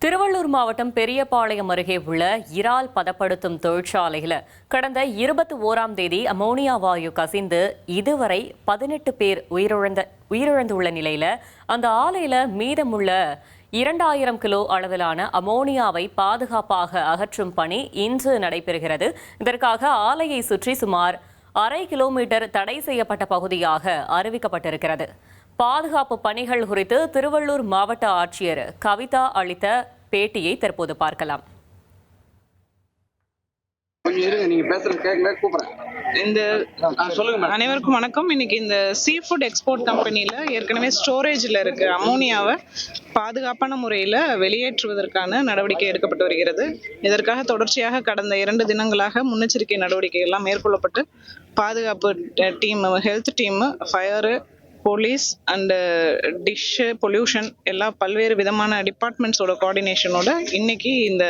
திருவள்ளூர் மாவட்டம் பெரியபாளையம் அருகே உள்ள இறால் பதப்படுத்தும் தொழிற்சாலையில் கடந்த 21ஆம் தேதி அமோனியா வாயு கசிந்து இதுவரை 18 பேர் உயிரிழந்துள்ள நிலையில் அந்த ஆலையில் மீதமுள்ள 2000 கிலோ அளவிலான அமோனியாவை பாதுகாப்பாக அகற்றும் பணி இன்று நடைபெறுகிறது. இதற்காக ஆலையை சுற்றி சுமார் 1/2 கிலோமீட்டர் தடை செய்யப்பட்ட பகுதியாக அறிவிக்கப்பட்டிருக்கிறது. பாதுகாப்பு பணிகள் குறித்து திருவள்ளூர் மாவட்ட ஆட்சியர் கவிதா அளித்த பேட்டியை தற்போது பார்க்கலாம். அனைவருக்கும் வணக்கம். இன்னைக்கு இந்த சீ ஃபுட் எக்ஸ்போர்ட் கம்பெனில ஏற்கனவே ஸ்டோரேஜ்ல இருக்கு அமோனியாவை பாதுகாப்பான முறையில் வெளியேற்றுவதற்கான நடவடிக்கை எடுக்கப்பட்டு வருகிறது. இதற்காக தொடர்ச்சியாக கடந்த 2 தினங்களாக முன்னெச்சரிக்கை நடவடிக்கை எல்லாம் மேற்கொள்ளப்பட்டு பாதுகாப்பு team, health team, fire, police and dish, pollution எல்லா பல்வேறு விதமான டிபார்ட்மெண்ட்ஸோட கோஆர்டினேஷனோட இன்னைக்கு இந்த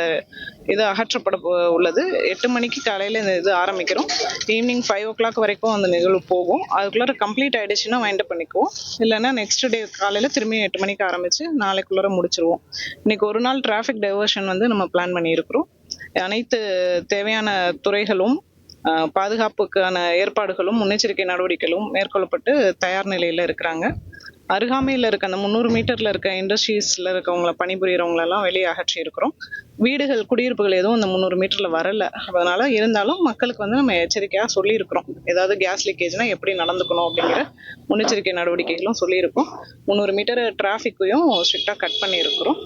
இது அகற்றப்பட உள்ளது. 8 மணிக்கு காலையில் இந்த இது ஆரம்பிக்கிறோம். ஈவினிங் 5 o'clock வரைக்கும் அந்த நிகழ்வு போகும். அதுக்குள்ளார கம்ப்ளீட் ஆகிடுச்சுன்னா வைண்ட் அப் பண்ணிக்குவோம். இல்லைன்னா நெக்ஸ்ட் டே காலையில் திரும்பி 8 மணிக்கு ஆரம்பித்து நாளைக்குள்ளார முடிச்சிருவோம். இன்னைக்கு ஒரு நாள் டிராஃபிக் டைவர்ஷன் நம்ம பிளான் பண்ணியிருக்கிறோம். அனைத்து தேவையான துறைகளும் பாதுகாப்புக்கான ஏற்பாடுகளும் முன்னெச்சரிக்கை நடவடிக்கைகளும் மேற்கொள்ளப்பட்டு தயார் நிலையில் இருக்கிறாங்க. அருகாமையில் இருக்க அந்த 300 மீட்டரில் இருக்க இண்டஸ்ட்ரீஸில் இருக்கவங்கள பணிபுரியறவங்களெல்லாம் வெளியே அகற்றி இருக்கிறோம். வீடுகள், குடியிருப்புகள் எதுவும் அந்த 300 மீட்டரில் வரல. அதனால இருந்தாலும் மக்களுக்கு நம்ம எச்சரிக்கையாக சொல்லியிருக்கிறோம். ஏதாவது கேஸ் லீக்கேஜ்னா எப்படி நடந்துக்கணும் அப்படிங்கிற முன்னெச்சரிக்கை நடவடிக்கைகளும் சொல்லியிருக்கோம். 300 மீட்டர் டிராஃபிக்கையும் ஸ்ட்ரிக்டாக கட் பண்ணியிருக்கிறோம்.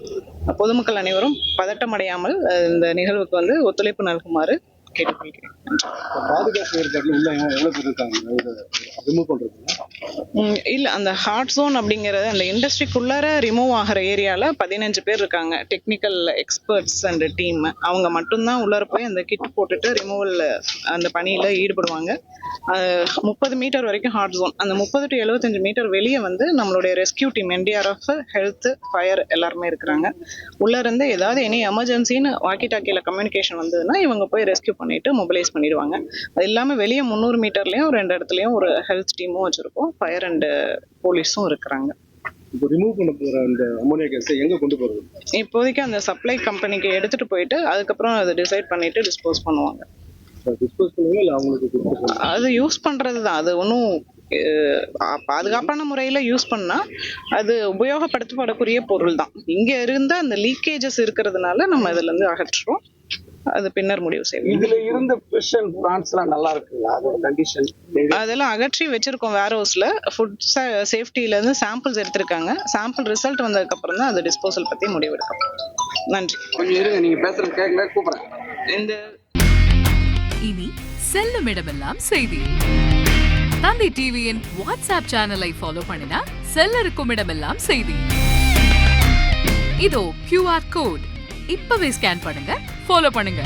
பொதுமக்கள் அனைவரும் பதட்டம் அடையாமல் இந்த நிகழ்வுக்கு ஒத்துழைப்பு நல்குமாறு கேட்டுக்கொள்கிறேன். இல்ல, அந்த ஹாட் ஜோன் அப்படிங்கறது அந்த இண்டஸ்ட்ரிக்குள்ளார ரிமூவ் ஆகிற ஏரியால 15 பேர் இருக்காங்க. Technical experts and team. அவங்க மட்டும்தான் உள்ளார போய் அந்த கிட் போட்டுட்டு ரிமூவல் அந்த பணியில ஈடுபடுவாங்க. 30 மீட்டர் வரைக்கும் ஹாட் ஜோன். அந்த 30 to 75 மீட்டர் வெளியே நம்மளுடைய rescue team, NDRF, health, fire எல்லாருமே இருக்கிறாங்க. உள்ள இருந்து ஏதாவது எனி எமர்ஜென்சின்னு வாக்கி டாக்கியில கம்யூனிகேஷன் வந்ததுன்னா இவங்க போய் ரெஸ்கியூ பண்ணிட்டு மொபிலைஸ் பண்ணிடுவாங்க. அது இல்லாம வெளியே 300 மீட்டர்லயும் 2 இடத்துலயும் ஒரு ஹெல்த் டீமும் வச்சிருக்கோம். ஃபயர் அண்ட் போலீஸும் இருக்கிறாங்க. இப்போதைக்கு அந்த சப்ளை கம்பெனிக்கு எடுத்துட்டு போயிட்டு அதுக்கப்புறம் அதை டிசைட் பண்ணிட்டு டிஸ்போஸ் பண்ணுவாங்க. அது யூஸ் பண்றது தான். அது ஒன்றும் பாதுகாப்பான முறையில யூஸ் பண்ணா அது உபயோகப்படுத்தப்படக்கூடிய பொருள் தான். இங்க இருந்த அந்த லீக்கேஜஸ் இருக்கிறதுனால நம்ம இதுல இருந்து அகற்றுறோம். அது பின்னர் முடிவு செய்வோம். இதுல இருந்த ஸ்பெஷல் பிராண்ட்ஸ்லாம் நல்லா இருக்குங்களா? அதோட கண்டிஷன் அதெல்லாம் அகற்றி வச்சிருக்கோம். வேர் ஹவுஸ்ல ஃபுட் சேஃப்டில இருந்து சாம்பிள்ஸ் எடுத்திருக்காங்க. சாம்பிள் ரிசல்ட் வந்ததுக்கு அப்புறம் தான் அது டிஸ்போசல் பத்தி முடிவெடுக்கும். நன்றி. கொஞ்சம் இருங்க, நீங்க பேசுறது கேட்கல, கூப்பிடுறேன். இந்த இனி செல்லும் இடமெல்லாம் செய்தி. தந்தி டிவியின் வாட்ஸ்அப் சேனலை ஃபாலோ பண்ணினா செல்ல இருக்கும் இடமெல்லாம் செய்தி. இதோ QR கோட் இப்பவே ஸ்கேன் பண்ணுங்க, ஃபாலோ பண்ணுங்க.